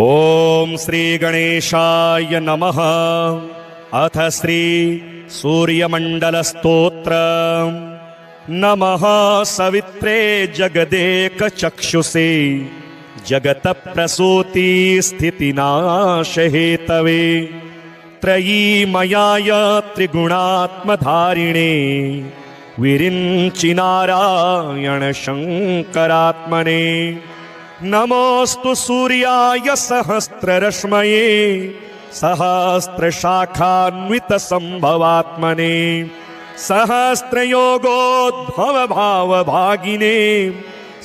ओम श्री गणेशाय नमः। अथ श्री सूर्यमंडलस्तोत्र। नमः सवित्रे जगदेकचक्षुषे जगतप्रसूति स्थितिनाशहेतवे त्रयीमयाय त्रिगुणात्मधारिणे विरिञ्चि नारायण शंकरात्मने। नमोस्तु सूर्याय सहस्ररश्मये सहस्रशाखान्वितसंभवात्मने सहस्रयोगोद्भवभावभागिने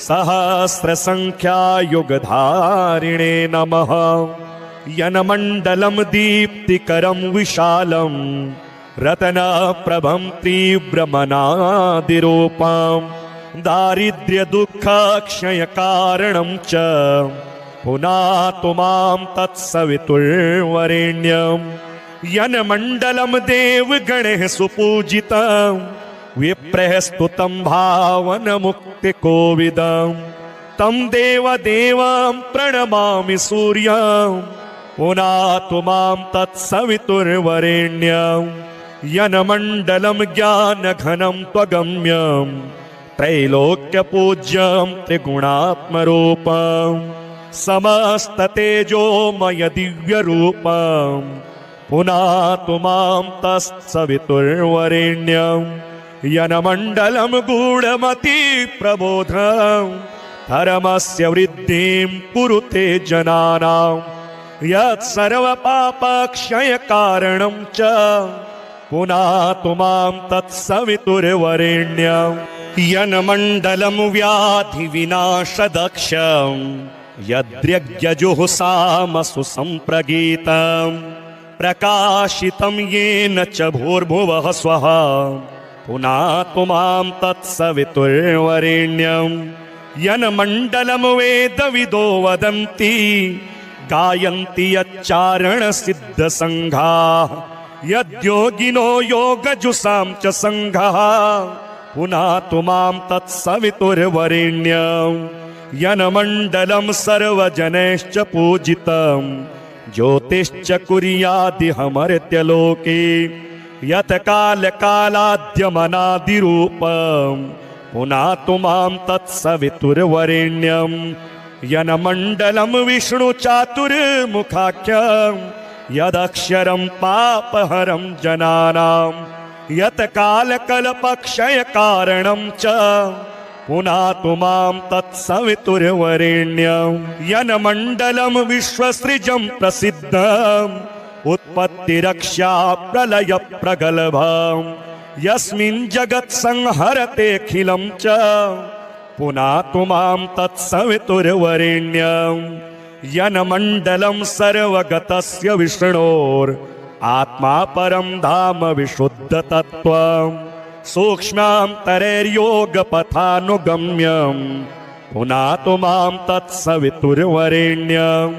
सहस्रसंख्यायुगधारिणे नमः। यन्मण्डलं दीप्तिकरं विशालं रत्नप्रभं तीव्रमनादिरूपम् दारिद्र्यदुःखक्षयकारणं च पुनातु मां तत्सवितुर्वरेण्यं। यन्मण्डलं देवगणैः सुपूजितं विप्रैः स्तुतं भावनमुक्तिकोविदं तं देवदेवं प्रणमामि सूर्यं पुनातु मां तत्सवितुर्वरेण्यं। यन्मण्डलं ज्ञानघनं त्वगम्यं त्रैलोक्यपूज्यं त्रिगुणात्मरूपं समस्ततेजोमय दिव्यरूपं पुनातु मां तत्सवितुर्वरेण्यं। यन्मण्डलं गूढमतिप्रबोधं धर्मस्य वृद्धिं कुरुते जनानां यत्सर्वपापक्षयकारणं च पुनातु मां तत्सवितुर्वरेण्यं। यन्मण्डलं व्याधिविनाशदक्षं यद्यज्ञजुहुसामसु सम्प्रगीतं प्रकाशितं येन च भूर्भुवः स्वः पुनातु मां तत्सवितुर्वरेण्यं। यन्मण्डलं वेदविदो वदन्ति गायन्ति यच्चारणसिद्धसङ्घाः यद्योगिनो योगजुषां च सङ्घः पुनातु मां तत्सवितुर्वरेण्यं। यन्मण्डलं सर्वजनैश्च पूजितं ज्योतिश्च कुर्यादिहमर्त्यलोके यत्कालकालाद्यमनादिरूपं पुनातु मां तत्सवितुर्वरेण्यं। यन्मण्डलं विष्णुचातुर्मुखाख्यं यदक्षरं पापहरं जनानां यत्कालकल्पक्षयकारणं च पुनातु मां तत्सवितुर्वरेण्यं। यन्मण्डलं विश्वसृजं प्रसिद्धम् उत्पत्तिरक्षा प्रलयप्रगल्भं यस्मिन् जगत्संहरतेऽखिलं च पुनातु मां तत्सवितुर्वरेण्यं। यन्मण्डलं सर्वगतस्य विष्णोर् आत्मा परं धाम विशुद्धतत्त्वं सूक्ष्मान्तरैर्योगपथानुगम्यं पुनातु मां तत्सवितुर्वरेण्यं।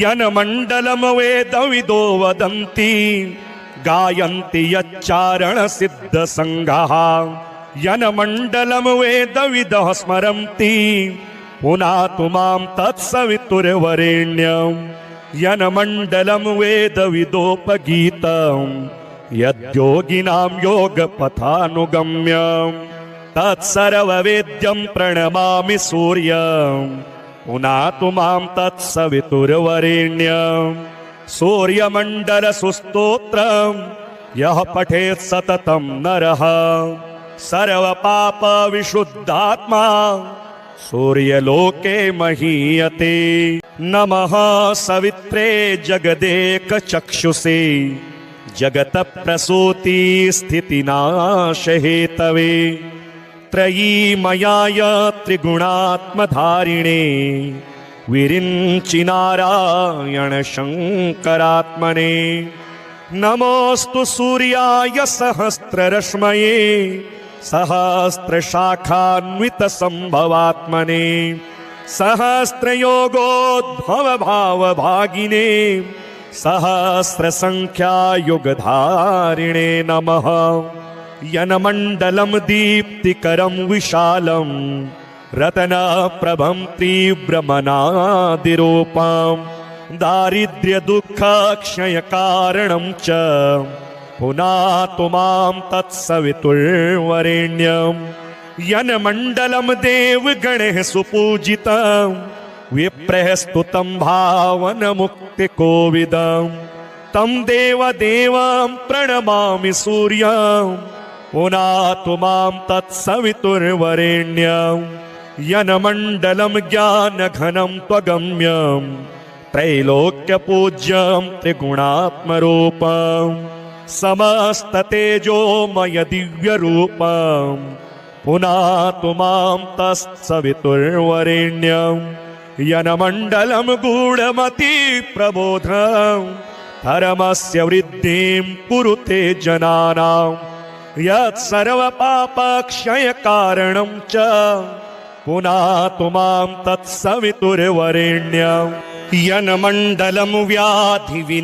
यन्मण्डलं वेदविदो वदन्ति गायन्ति यच्चारणसिद्धसङ्घः यन्मण्डलं वेदविदः स्मरन्ति पुनातु मां तत्सवितुर्वरेण्यं। यन्मण्डलं वेदविदोपगीतं यद्योगिनां योगपथानुगम्यं तत्सर्ववेद्यं प्रणमामि सूर्यं पुनातु मां तत्सवितुर्वरेण्यं। सूर्यमण्डलसुस्तोत्रं यः पठेत् सततं नरः सर्वपापविशुद्धात्मा सूर्यलोके महीयते। नमः सवित्रे जगदेकचक्षुषे जगतप्रसूति स्थितिनाशहेतवे त्रयीमयाय त्रिगुणात्मधारिणे विरिञ्चि नारायण शंकरात्मने। नमोस्तु सूर्याय सहस्ररश्मये सहस्रशाखान्वितसंभवात्मने सहस्रयोगोद्भवभावभागिने सहस्रसंख्यायुगधारिणे नमः। यन्मण्डलं दीप्तिकरं विशालं रत्नप्रभं तीव्रमनादिरूपं दारिद्र्यदुःखक्षयकारणं च पुनातु मां तत्सवितुर्वरेण्यं यन्मण्डलं देवगणैः सुपूजितं विप्रैः स्तुतं भावनमुक्तिकोविदं तं देवदेवं प्रणमामि सूर्यं पुनातु मां तत्सवितुर्वरेण्यं यन्मण्डलं ज्ञानघनं त्वगम्यं त्रैलोक्यपूज्यं त्रिगुणात्मरूपं समस्ततेजोमय दिव्यरूपं पुनातु मां तत्सवितुर्वरेण्यं यन्मण्डलं गूढमति प्रबोधं धर्मस्य वृद्धिं कुरुते जनानां यत्सर्वपापक्षयकारणं च पुनातु मां तत्सवितुर्वरेण्यं यन्मण्डलं व्याधिविनाशदक्षं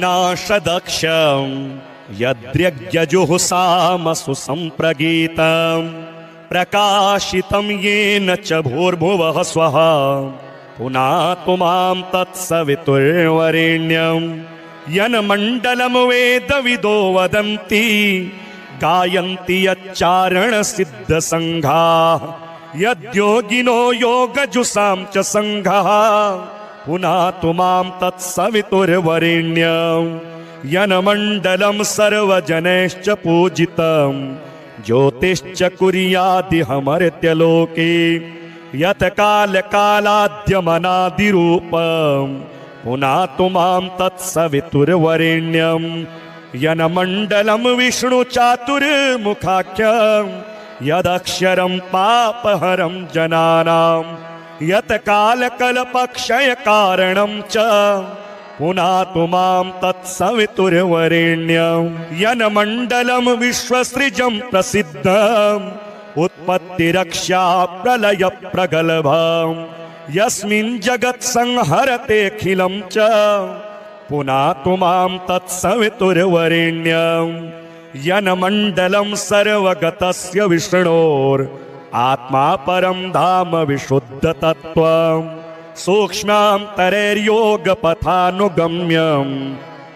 यद्यज्ञजुहुसामसु सम्प्रगीतं प्रकाशितं येन च भूर्भुवः स्वः पुनातु मां तत्सवितुर्वरेण्यं यन्मण्डलं वेदविदो वदन्ति गायन्ति यच्चारणसिद्धसङ्घाः यद्योगिनो योगजुषां च सङ्घः पुनातु मां तत्सवितुर्वरेण्यं यन्मण्डलं सर्वजनैश्च पूजितं ज्योतिश्च कुर्यादिहमर्त्यलोके यत्कालकालाद्यमनादिरूपं पुनातु मां तत्सवितुर्वरेण्यं यन्मण्डलं विष्णुचातुर्मुखाख्यं यदक्षरं पापहरं जनानां यत्कालकल्पक्षयकारणं च पुनातु मां तत्सवितुर्वरेण्यं यन्मण्डलं विश्वसृजं प्रसिद्धम् उत्पत्तिरक्षा प्रलयप्रगल्भं यस्मिन् जगत्संहरतेऽखिलं च पुनातु मां तत्सवितुर्वरेण्यं यन्मण्डलं सर्वगतस्य विष्णोरात्मा परं धाम विशुद्धतत्त्वं सूक्ष्मान्तरैर्योगपथानुगम्यं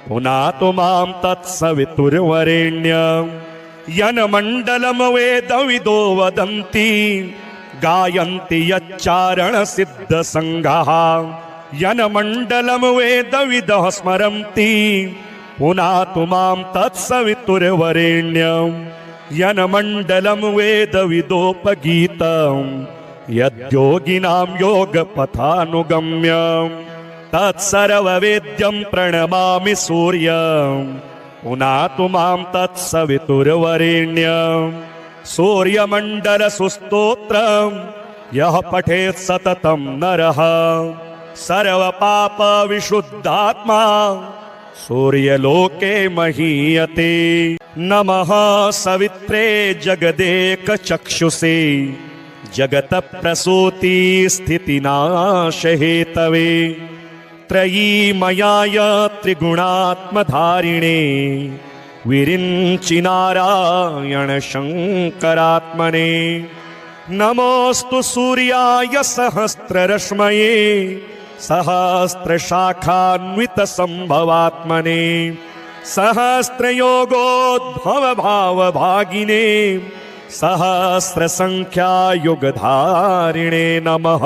पुनातु मां तत्सवितुर्वरेण्यं यन्मण्डलं वेदविदो वदन्ति गायन्ति यच्चारणसिद्धसङ्घः यन्मण्डलं वेदविदः स्मरन्ति पुनातु मां तत्सवितुर्वरेण्यं यन्मण्डलं वेदविदोपगीतं यद्योगिनां योगपथानुगम्यं तत्सर्ववेद्यं प्रणमामि सूर्यं पुनातु मां तत्सवितुर्वरेण्यं सूर्यमण्डलसुस्तोत्रं यः पठेत् सततं नरः सर्वपापविशुद्धात्मा सूर्यलोके महीयते नमः सवित्रे जगदेकचक्षुषे जगतप्रसूति स्थितिनाशहेतवे त्रयीमयाय त्रिगुणात्मधारिणे विरिञ्चिनारायण शङ्करात्मने नमोऽस्तु सूर्याय सहस्ररश्मये सहस्रशाखान्वितसम्भवात्मने सहस्रयोगोद्भवभावभागिने सहस्रसङ्ख्यायुगधारिणे नमः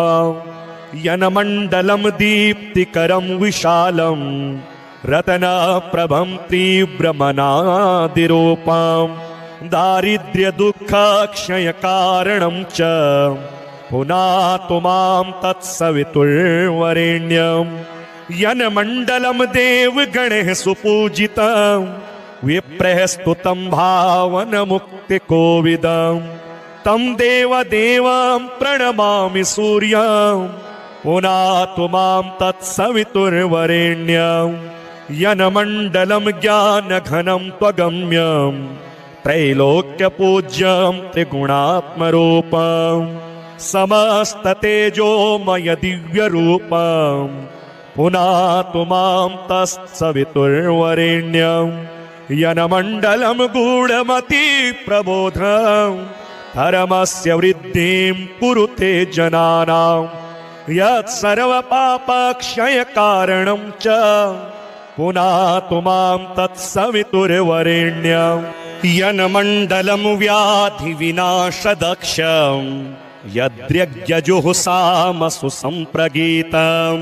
यन्मण्डलं दीप्तिकरं विशालं रत्नप्रभं तीव्रमनादिरूपं दारिद्र्यदुःखक्षयकारणं च पुनातु मां तत्सवितुर्वरेण्यं यन्मण्डलं देवगणैः सुपूजितं विप्रैः स्तुतं भावनमुक्तिकोविदं तं देवदेवं प्रणमामि सूर्यं पुनातु मां तत्सवितुर्वरेण्यं यन्मण्डलं ज्ञानघनं त्वगम्यं त्रैलोक्यपूज्यं त्रिगुणात्मरूपं समस्ततेजोमय दिव्यरूपं पुनातु मां तत्सवितुर्वरेण्यं यन्मण्डलं गूढमति प्रबोधं धर्मस्य वृद्धिं कुरुते जनानां यत् सर्वपापक्षयकारणं च पुनातु मां तत्सवितुर्वरेण्यं यन्मण्डलं व्याधिविनाशदक्षं यद्यज्ञजुहुसामसु सम्प्रगीतं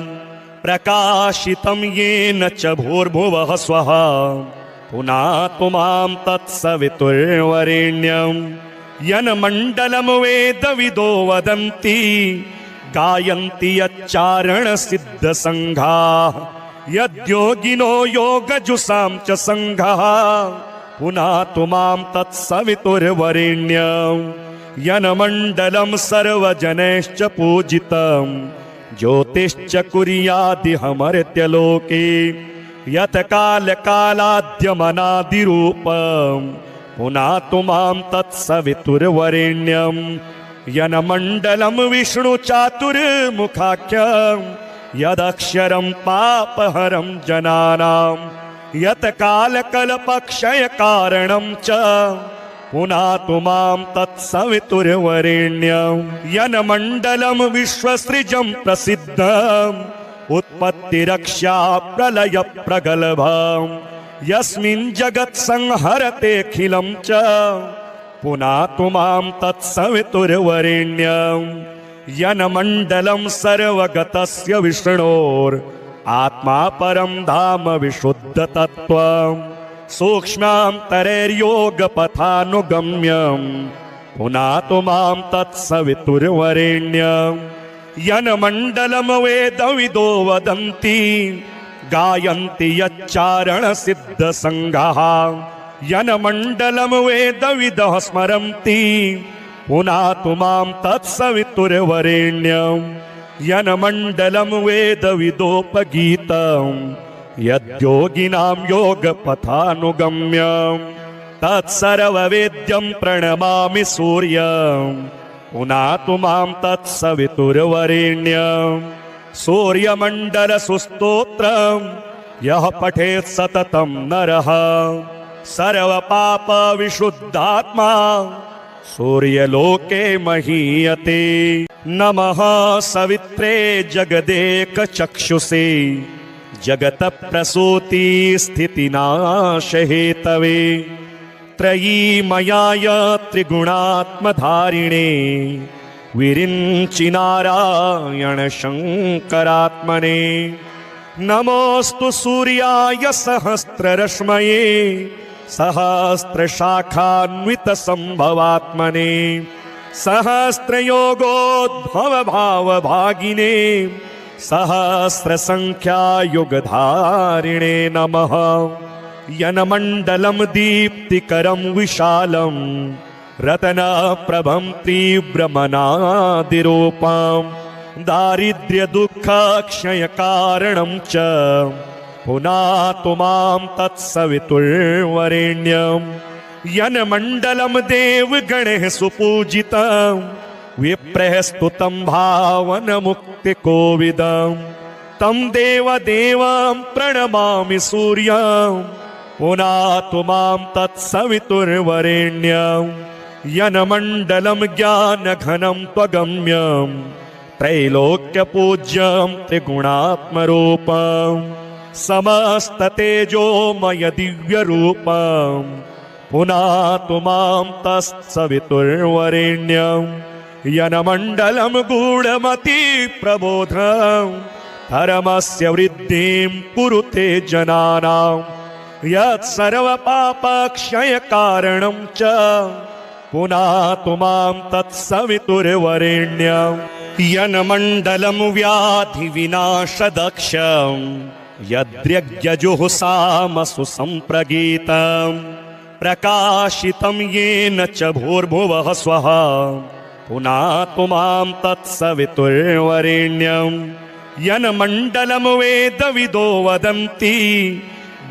प्रकाशितं येन च भूर्भुवः स्वः पुनातु मां तत्सवितुर्वरेण्यं यन्मण्डलं वेदविदो वदन्ति गायन्ति यच्चारणसिद्धसङ्घाः यद्योगिनो योगजुषां च सङ्घः पुनातु मां तत्सवितुर्वरेण्यं यन्मण्डलं सर्वजनैश्च पूजितं ज्योतिश्च कुर्यादिहमर्त्यलोके यत् कालकालाद्यमनादिरूपं पुनातु मां तत्सवितुर्वरेण्यं यन्मण्डलं विष्णुचातुर्मुखाख्यं यदक्षरं पापहरं जनानां यत् कालकल्पक्षयकारणं च पुनातु मां तत्सवितुर्वरेण्यं यन्मण्डलं विश्वसृजं प्रसिद्धम् उत्पत्तिरक्षा प्रलयप्रगल्भं यस्मिन् जगत्संहरतेऽखिलं च पुनातु मां तत्सवितुर्वरेण्यं यन्मण्डलं सर्वगतस्य विष्णोर् आत्मा परं धाम विशुद्धतत्त्वं सूक्ष्मान्तरैर्योगपथानुगम्यं पुनातु मां तत्सवितुर्वरेण्यं यन्मण्डलं वेदविदो वदन्ति गायन्ति यच्चारणसिद्धसङ्घाः यन्मण्डलं वेदविदः स्मरन्ति पुनातु मां तत्सवितुर्वरेण्यं यन्मण्डलं वेदविदोपगीतं यद्योगिनां योगपथानुगम्यं तत्सर्ववेद्यं प्रणमामि सूर्यं पुनातु मां तत्सवितुर्वरेण्यं सूर्यमण्डलसुस्तोत्रं यः पठेत् सततं नरः सर्वपापविशुद्धात्मा सूर्यलोके महीयते नमः सवित्रे जगदेकचक्षुषे जगतप्रसूति स्थितिनाशहेतवे त्रयीमयाय त्रिगुणात्मधारिणे विरिञ्चि नारायण शङ्करात्मने नमोऽस्तु सूर्याय सहस्ररश्मये सहस्रशाखान्वितसम्भवात्मने सहस्रयोगोद्भवभावभागिने सहस्रसङ्ख्यायुगधारिणे नमः यन्मण्डलं दीप्तिकरं विशालं रत्नप्रभं तीव्रमनादिरूपं दारिद्र्यदुःखक्षयकारणं च पुनातु मां तत्सवितुर्वरेण्यं यन्मण्डलं देवगणैः सुपूजितं विप्रैः स्तुतं भावनमुक्तिकोविदं तं देवदेवं प्रणमामि सूर्यं पुनातु मां तत्सवितुर्वरेण्यं यन्मण्डलं ज्ञानघनं त्वगम्यं त्रैलोक्यपूज्यं त्रिगुणात्मरूपं समस्ततेजोमय दिव्यरूपं पुनातु मां तत्सवितुर्वरेण्यं यन्मण्डलं गूढमतिप्रबोधं धर्मस्य वृद्धिं कुरुते जनानां यत् सर्वपापक्षयकारणं च पुनातु मां तत्सवितुर्वरेण्यं यन्मण्डलं व्याधिविनाशदक्षं यद्यज्ञजुहुसामसु सम्प्रगीतं प्रकाशितं येन च भूर्भुवः स्वः पुनातु मां तत्सवितुर्वरेण्यं यन्मण्डलं वेदविदो वदन्ति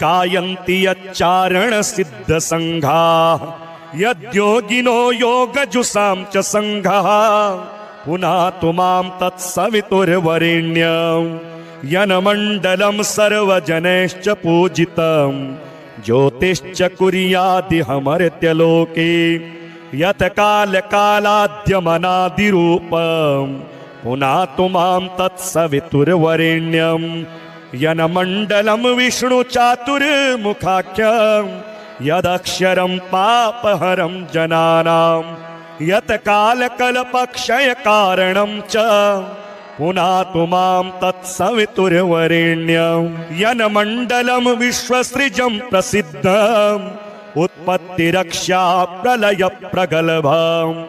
गायन्ति यच्चारणसिद्धसङ्घाः यद्योगिनो योगजुषां च सङ्घः पुनातु मां तत्सवितुर्वरेण्यं यन्मण्डलं सर्वजनैश्च पूजितं ज्योतिश्च कुर्यादिहमर्त्यलोके यत् कालकालाद्यमनादिरूपं पुनातु मां तत्सवितुर्वरेण्यं यन्मण्डलं विष्णुचातुर्मुखाख्यं यदक्षरं पापहरं जनानां यत्कालकल्पक्षयकारणं च पुनातु मां तत्सवितुर्वरेण्यं यन्मण्डलं विश्वसृजं प्रसिद्धम् उत्पत्तिरक्षा प्रलय प्रगल्भम्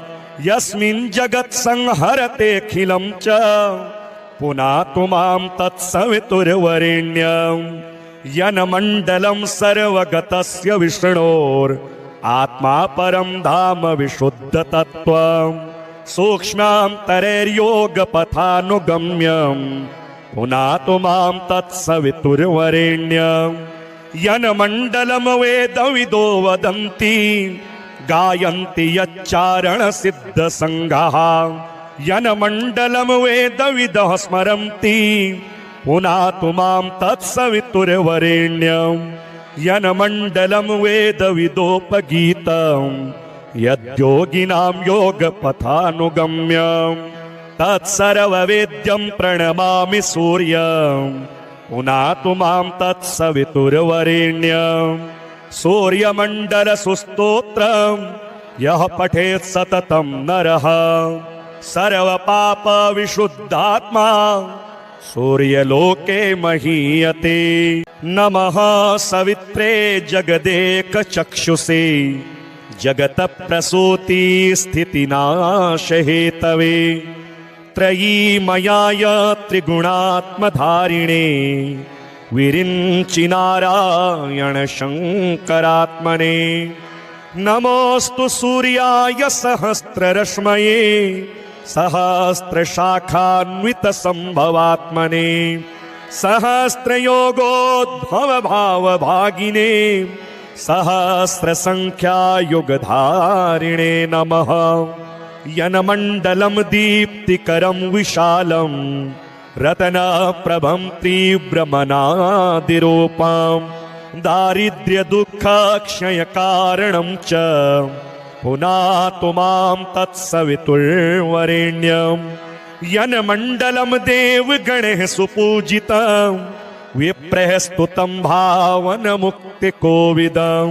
यस्मिन् जगत् संहरतेऽखिलं च पुनातु मां तत्सवितुर्वरेण्यं यन्मण्डलं सर्वगतस्य विष्णोर् आत्मा परं धाम विशुद्धतत्त्वम् सूक्ष्मान्तरैर्योगपथानुगम्यं पुनातु मां तत्सवितुर्वरेण्यं यन्मण्डलं वेदविदो वदन्ति गायन्ति यच्चारणसिद्धसङ्घाः यन्मण्डलं वेदविदः स्मरन्ति पुनातु मां तत्सवितुर्वरेण्यं यन्मण्डलं वेदविदोपगीतं यद्योगिनां योगपथानुगम्यं तत्सर्ववेद्यं प्रणमामि सूर्यं पुनातु मां तत्सवितुर्वरेण्यं सूर्यमण्डलसुस्तोत्रं यः पठेत् सततं नरः सर्वपापविशुद्धात्मा सूर्यलोके महीयते। नमः सवित्रे जगदेकचक्षुषे जगत्प्रसूतिस्थितिनाशहेतवे त्रयीमयाय त्रिगुणात्मधारिणे विरिञ्चि नारायण शङ्करात्मने नमोऽस्तु सूर्याय सहस्ररश्मये सहस्रशाखान्वितसम्भवात्मने सहस्रयोगोद्भवभावभागिने सहस्रसङ्ख्यायुगधारिणे नमः यन्मण्डलं दीप्तिकरं विशालं रत्नप्रभं तीव्रमनादिरूपं दारिद्र्यदुःखक्षयकारणं च पुनातु मां तत्सवितुर्वरेण्यं यन्मण्डलं देवगणैः सुपूजितं विप्रैः स्तुतं भावनमुक्तिकोविदं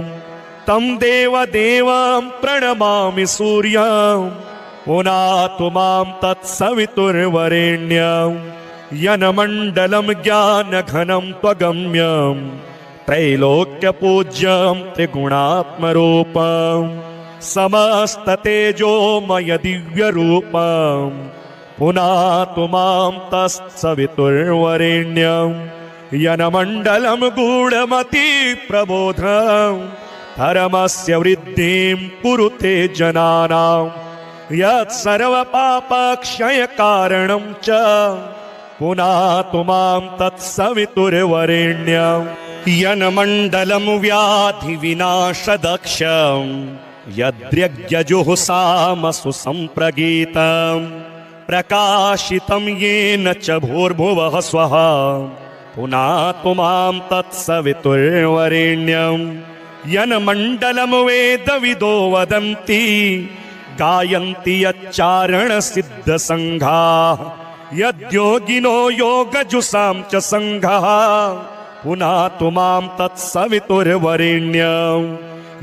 तं देवदेवं प्रणमामि सूर्यं पुनातु मां तत्सवितुर्वरेण्यं यन्मण्डलं ज्ञानघनं त्वगम्यं त्रैलोक्यपूज्यं त्रिगुणात्मरूपं समस्ततेजोमय दिव्यरूपं पुनातु मां तत्सवितुर्वरेण्यं यन्मण्डलं गूढमतिप्रबोधं धर्मस्य वृद्धिं कुरुते जनानां यत्सर्वपापक्षयकारणं च पुनातु मां तत्सवितुर्वरेण्यं यन्मण्डलं व्याधिविनाशदक्षं यद्यज्ञजुहुसामसु सम्प्रगीतं प्रकाशितं येन च भूर्भुवः स्वः पुनातु मां तत्सवितुर्वरेण्यं यन्मण्डलं वेदविदो वदन्ति गायन्ति यच्चारणसिद्धसङ्घाः यद्योगिनो योगजुषां च सङ्घाः पुनातु मां तत्सवितुर्वरेण्यं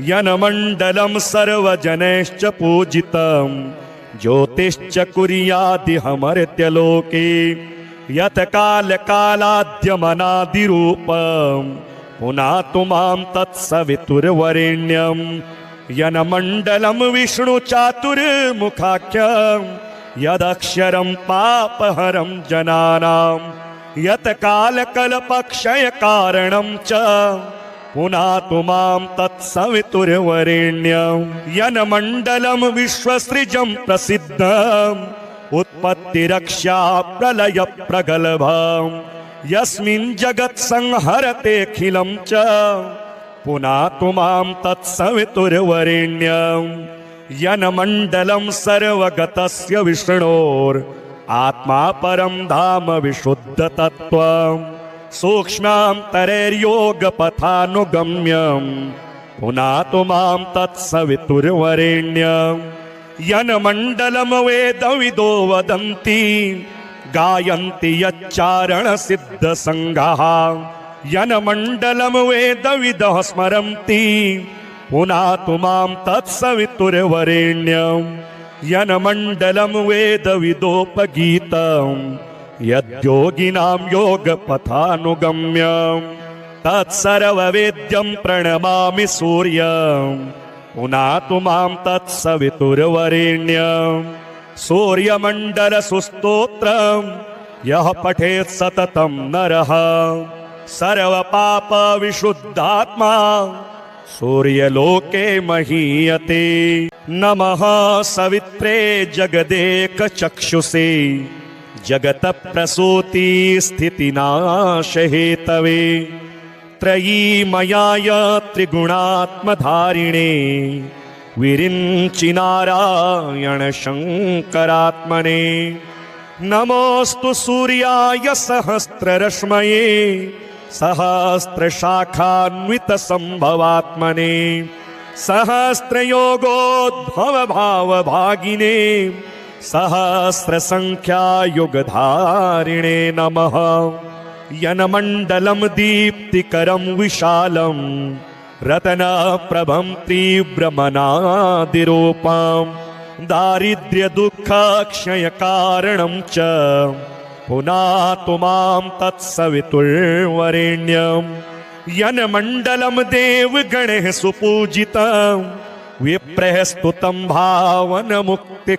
यन्मण्डलं सर्वजनैश्च पूजितं ज्योतिश्च कुर्यादिहमर्त्यलोके यत्कालकालाद्यमनादिरूपं पुनातु मां तत्सवितुर्वरेण्यं यन्मण्डलं विष्णुचातुर्मुखाख्यं यदक्षरं पापहरं जनानां यत्कालकल्पक्षयकारणं च पुनातु मां तत्सवितुर्वरेण्यं यन्मण्डलं विश्वसृजं प्रसिद्धम् उत्पत्तिरक्षा प्रलय प्रगल्भम् यस्मिन् जगत् संहरतेऽखिलं च पुनातु मां तत्सवितुर्वरेण्यं यन्मण्डलं सर्वगतस्य विष्णोर् आत्मा परं धाम विशुद्धतत्त्वम् सूक्ष्मान्तरैर्योगपथानुगम्यं पुनातु मां तत्सवितुर्वरेण्यं यन्मण्डलं वेदविदो वदन्ति गायन्ति यच्चारणसिद्धसङ्घाः यन्मण्डलं वेदविदः स्मरन्ति पुनातु मां तत्सवितुर्वरेण्यं यन्मण्डलं वेदविदोपगीतं यद्योगिनां योगपथानुगम्यं तत्सर्ववेद्यं प्रणमामि सूर्यं पुनातु मां तत्सवितुर्वरेण्यं सूर्यमण्डलसुस्तोत्रं यः पठेत् सततं नरः सर्वपापविशुद्धात्मा सूर्यलोके महीयते। नमः सवित्रे जगदेकचक्षुषे जगतप्रसूति स्थितिनाशहेतवे त्रयीमयाय त्रिगुणात्मधारिणे विरिञ्चि नारायण शङ्करात्मने। नमोऽस्तु सूर्याय सहस्ररश्मये सहस्रशाखान्वितसम्भवात्मने सहस्रयोगोद्भवभावभागिने सहस्रसङ्ख्यायुगधारिणे नमः। यन्मण्डलं दीप्तिकरं विशालं रत्नप्रभं तीव्रमनादिरूपं दारिद्र्यदुःखक्षयकारणं च पुनातु मां तत्सवितुर्वरेण्यं यन्मण्डलं देवगणैः सुपूजितं विप्रैः स्तुतं भावनमुक्तिकोविदं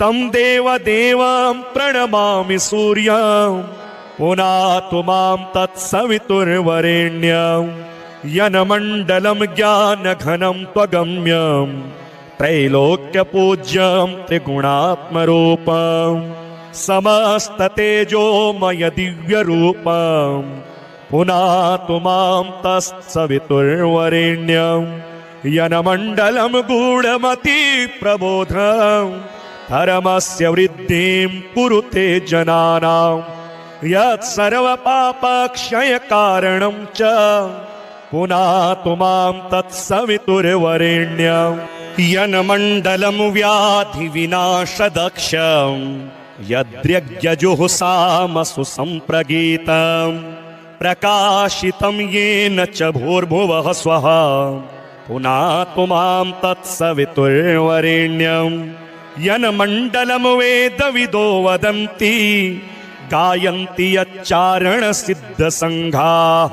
तं देवदेवं प्रणमामि सूर्यं पुनातु मां तत्सवितुर्वरेण्यं यन्मण्डलं ज्ञानघनं त्वगम्यं त्रैलोक्यपूज्यं त्रिगुणात्मरूपं समस्ततेजोमय दिव्यरूपं पुनातु मां तत्सवितुर्वरेण्यं यन्मण्डलं गूढमति प्रबोधं धर्मस्य वृद्धिं कुरुते जनानां यत्सर्वपापक्षयकारणं च पुनातु मां तत्सवितुर्वरेण्यं यन्मण्डलं व्याधिविनाशदक्षं यद्यज्ञजुहुसामसु सम्प्रगीतं प्रकाशितं येन च भूर्भुवः स्वः पुनातु मां तत्सवितुर्वरेण्यं यन्मण्डलं वेदविदो वदन्ति गायन्ति यच्चारणसिद्धसङ्घाः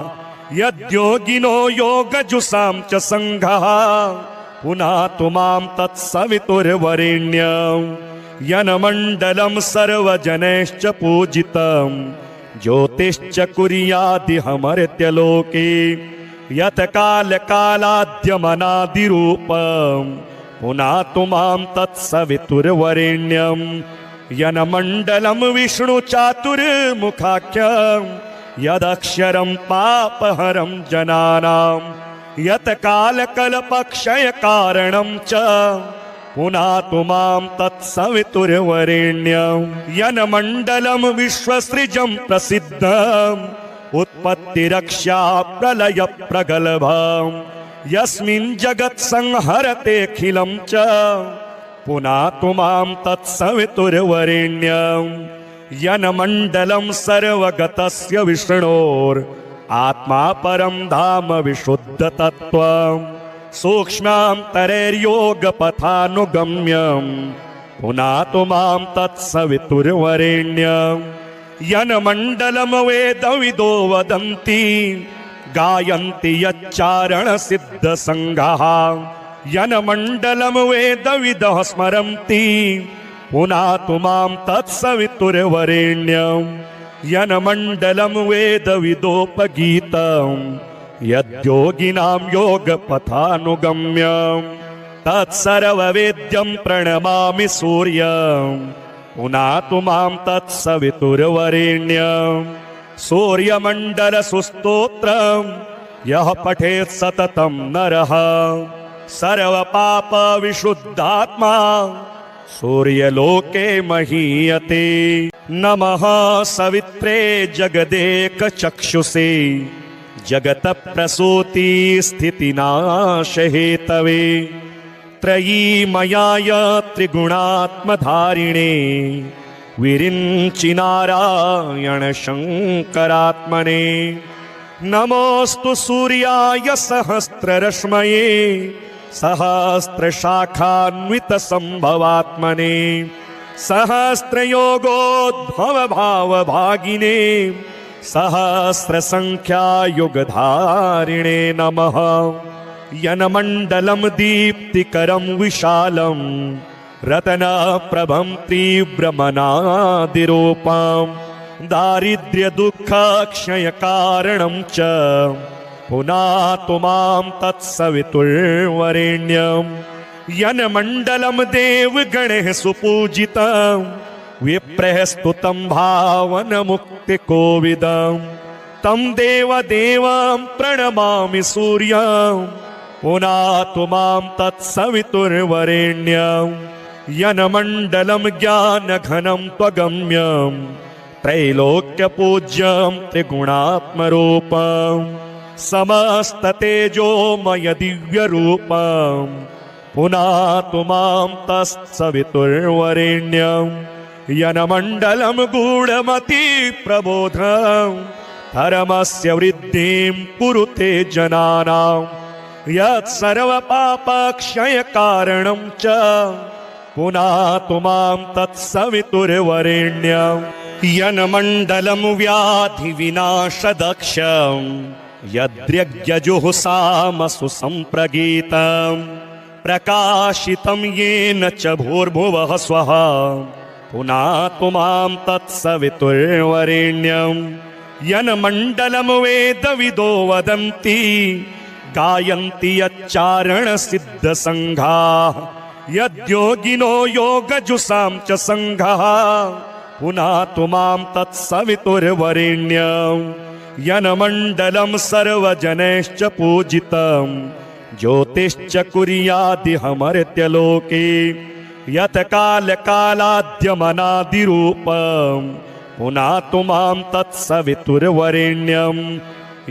यद्योगिनो योगजुषां च सङ्घः पुनातु मां तत्सवितुर्वरेण्यं यन्मण्डलं सर्वजनैश्च पूजितं ज्योतिश्च कुर्यादिहमर्त्यलोके यत्कालकालाद्यमनादिरूपं पुनातु मां तत्सवितुर्वरेण्यं यन्मण्डलं विष्णुचातुर्मुखाख्यं यदक्षरं पापहरं जनानां यत्कालकल्पक्षयकारणं च पुनातु मां तत्सवितुर्वरेण्यं यन्मण्डलं विश्वसृजं प्रसिद्धम् उत्पत्तिरक्षा प्रलयप्रगल्भं यस्मिन् जगत्संहरतेऽखिलं च पुनातु मां तत्सवितुर्वरेण्यं यन्मण्डलं सर्वगतस्य विष्णोर् आत्मा परं धाम विशुद्धतत्त्वं सूक्ष्मान्तरैर्योगपथानुगम्यं पुनातु मां तत्सवितुर्वरेण्यं यन्मण्डलं वेदविदो वदन्ति गायन्ति यच्चारणसिद्धसङ्घाः यन्मण्डलं वेदविदः स्मरन्ति पुनातु मां तत्सवितुर्वरेण्यं यन्मण्डलं वेदविदोपगीतं यद्योगिनां योगपथानुगम्यं तत्सर्ववेद्यं प्रणमामि सूर्यं पुनातु मां तत्सवितुर्वरेण्यं सूर्यमण्डलसुस्तोत्रं यः पठेत् सततं नरः सर्वपापविशुद्धात्मा सूर्यलोके महीयते। नमः सवित्रे जगदेकचक्षुषे जगतप्रसूति स्थितिनाशहेतवे त्रयीमयाय त्रिगुणात्मधारिणे विरिञ्चि नारायण शङ्करात्मने नमोऽस्तु सूर्याय सहस्ररश्मये सहस्रशाखान्वितसम्भवात्मने सहस्रयोगोद्भवभावभागिने सहस्रसङ्ख्यायुगधारिणे नमः यन्मण्डलं दीप्तिकरं विशालं रत्नप्रभं तीव्रमनादिरूपं दारिद्र्यदुःखक्षयकारणं च पुनातु मां तत्सवितुर्वरेण्यं यन्मण्डलं देवगणैः सुपूजितं विप्रैः स्तुतं भावनमुक्तिकोविदं तं देवदेवं प्रणमामि सूर्यं पुनातु मां तत्सवितुर्वरेण्यं यन्मण्डलं ज्ञानघनं त्वगम्यं त्रैलोक्यपूज्यं त्रिगुणात्मरूपं समस्ततेजोमय दिव्यरूपं पुनातु मां तत्सवितुर्वरेण्यं यन्मण्डलं गूढमतिप्रबोधं धर्मस्य वृद्धिं कुरुते जनानां यत्सर्वपापक्षयकारणं च पुनातु मां तत्सवितुर्वरेण्यं यन्मण्डलं व्याधिविनाशदक्षं यद्यज्ञजुहुसामसु सम्प्रगीतं प्रकाशितं येन च भूर्भुवः स्वः पुनातु मां तत्सवितुर्वरेण्यं यन्मण्डलं वेदविदो वदन्ति गायन्ति यच्चारणसिद्धसङ्घाः यद्योगिनो योगजुषां च सङ्घः पुनातु मां तत्सवितुर्वरेण्यं यन्मण्डलं सर्वजनैश्च पूजितं ज्योतिश्च कुर्यादिहमर्त्यलोके यत्कालकालाद्यमनादिरूपं पुनातु मां तत्सवितुर्वरेण्यं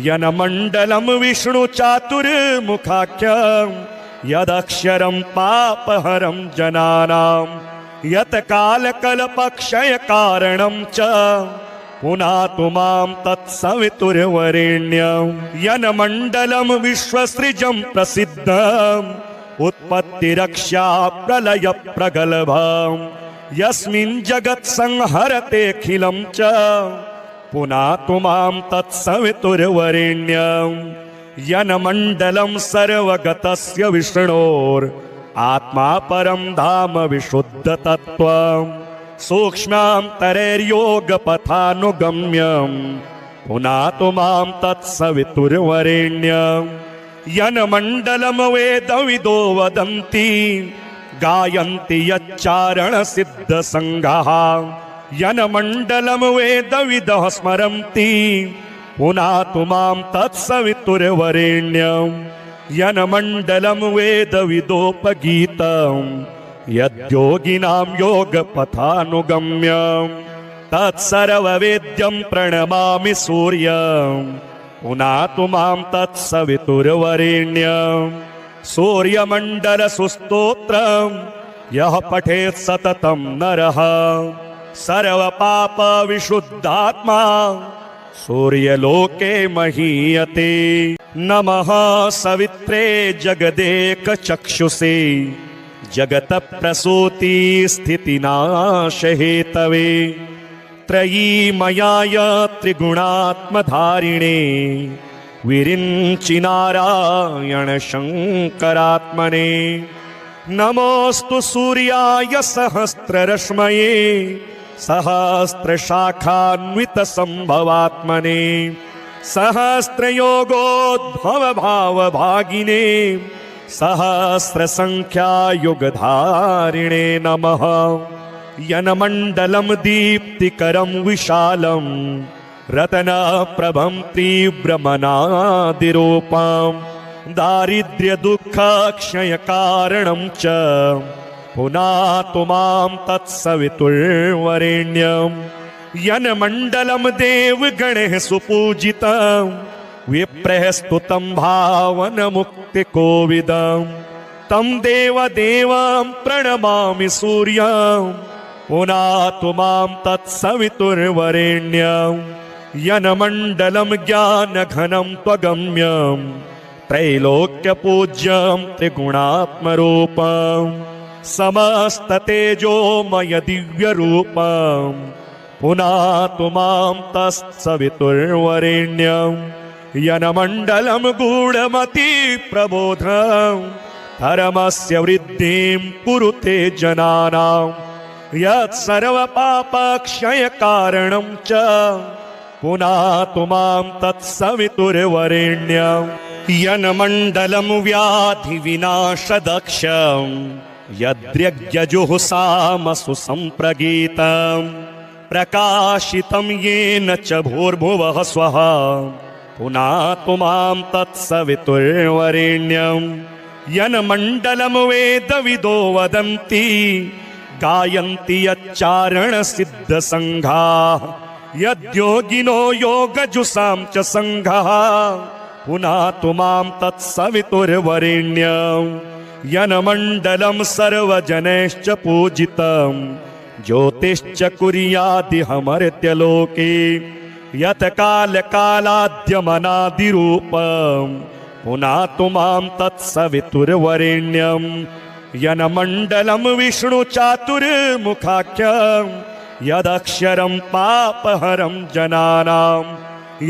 यन्मण्डलं विष्णुचातुर्मुखाख्यं यदक्षरं पापहरं जनानां यत्कालकल्पक्षयकारणं च पुनातु मां तत्सवितुर्वरेण्यं यन्मण्डलं विश्वसृजं प्रसिद्धम् उत्पत्तिरक्षा प्रलयप्रगल्भं यस्मिन् जगत्संहरतेऽखिलं च पुनातु मां तत्सवितुर्वरेण्यं यन्मण्डलं सर्वगतस्य विष्णोर् आत्मा परं धाम विशुद्धतत्त्वं सूक्ष्मान्तरैर्योगपथानुगम्यं पुनातु मां तत्सवितुर्वरेण्यं यन्मण्डलं वेदविदो वदन्ति गायन्ति यच्चारणसिद्धसङ्घाः यन्मण्डलं वेदविदः स्मरन्ति पुनातु मां तत्सवितुर्वरेण्यं यन्मण्डलं वेदविदोपगीतं यद्योगिनां योगपथानुगम्यं तत्सर्ववेद्यं प्रणमामि सूर्यं पुनातु मां तत्सवितुर्वरेण्यं सूर्यमण्डलसुस्तोत्रं यः पठेत् सततं नरः सर्वपापविशुद्धात्मा सूर्यलोके महीयते नमः सवित्रे जगदेकचक्षुषे जगतप्रसूति स्थितिनाशहेतवे त्रयीमयाय त्रिगुणात्मधारिणे विरिञ्चि नारायण शङ्करात्मने नमोऽस्तु सूर्याय सहस्ररश्मये सहस्रशाखान्वितसम्भवात्मने सहस्रयोगोद्भवभावभागिने सहस्रसङ्ख्यायुगधारिणे नमः यन्मण्डलं दीप्तिकरं विशालं रत्नप्रभं तीव्रमनादिरूपं दारिद्र्यदुःखक्षयकारणं च पुनातु मां तत्सवितुर्वरेण्यं यन्मण्डलं देवगणैः सुपूजितं विप्रैः स्तुतं भावनमुक्तिकोविदं तं देवदेवं प्रणमामि सूर्यं पुनातु मां तत्सवितुर्वरेण्यं यनमण्डलं ज्ञानघनं त्वगम्यं त्रैलोक्यपूज्यं त्रिगुणात्मरूपं समस्ततेजोमय दिव्यरूपं पुनातु मां तत्सवितुर्वरेण्यं यनमण्डलं गूढमति प्रबोधं धर्मस्य वृद्धिं कुरुते जनानां यत्सर्वपापक्षयकारणं च पुनातु मां तत्सवितुर्वरेण्यं यन्मण्डलं व्याधिविनाशदक्षं यद्यज्ञजुहुसामसु सम्प्रगीतं प्रकाशितं येन च भूर्भुवः स्वः पुनातु मां तत्सवितुर्वरेण्यं यन्मण्डलं वेदविदो वदन्ति गायन्ति यच्चारणसिद्धसङ्घाः यद्योगिनो योगजुषां च सङ्घः पुनातु मां तत्सवितुर्वरेण्यं यन्मण्डलं सर्वजनैश्च पूजितं ज्योतिश्च कुर्यादिहमर्त्यलोके यत्कालकालाद्यमनादिरूपं पुनातु मां तत्सवितुर्वरेण्यं यन्मण्डलं विष्णुचातुर्मुखाख्यं यदक्षरं पापहरं जनानां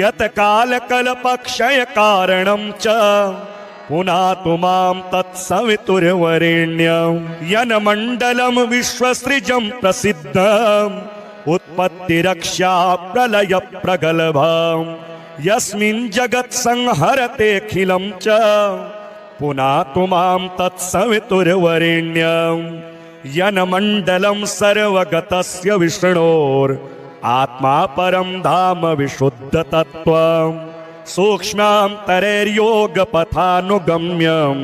यत्कालकल्पक्षयकारणं च पुनातु मां तत्सवितुर्वरेण्यं यन्मण्डलं विश्वसृजं प्रसिद्धम् उत्पत्तिरक्षा प्रलयप्रगल्भं यस्मिन् जगत्संहरतेऽखिलं च पुनातु मां तत्सवितुर्वरेण्यं यन्मण्डलं सर्वगतस्य विष्णोर् आत्मा परं धाम विशुद्धतत्त्वं सूक्ष्मान्तरैर्योगपथानुगम्यं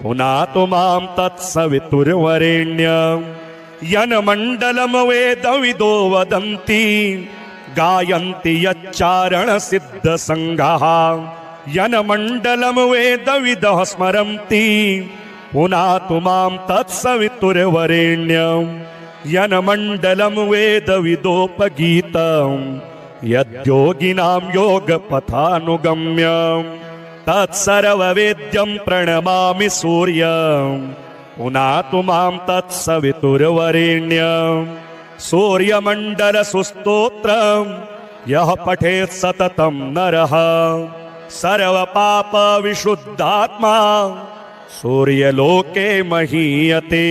पुनातु मां तत्सवितुर्वरेण्यं यन्मण्डलं वेदविदो वदन्ति गायन्ति यच्चारणसिद्धसङ्घः यन्मण्डलं वेदविदः स्मरन्ति पुनातु मां तत्सवितुर्वरेण्यं यन्मण्डलं वेदविदोपगीतं यद्योगिनां योगपथानुगम्यं तत्सर्ववेद्यं प्रणमामि सूर्यं पुनातु मां तत्सवितुर्वरेण्यं सूर्यमण्डलसुस्तोत्रं यः पठेत् सततं नरः सर्वपापविशुद्धात्मा सूर्यलोके महीयते।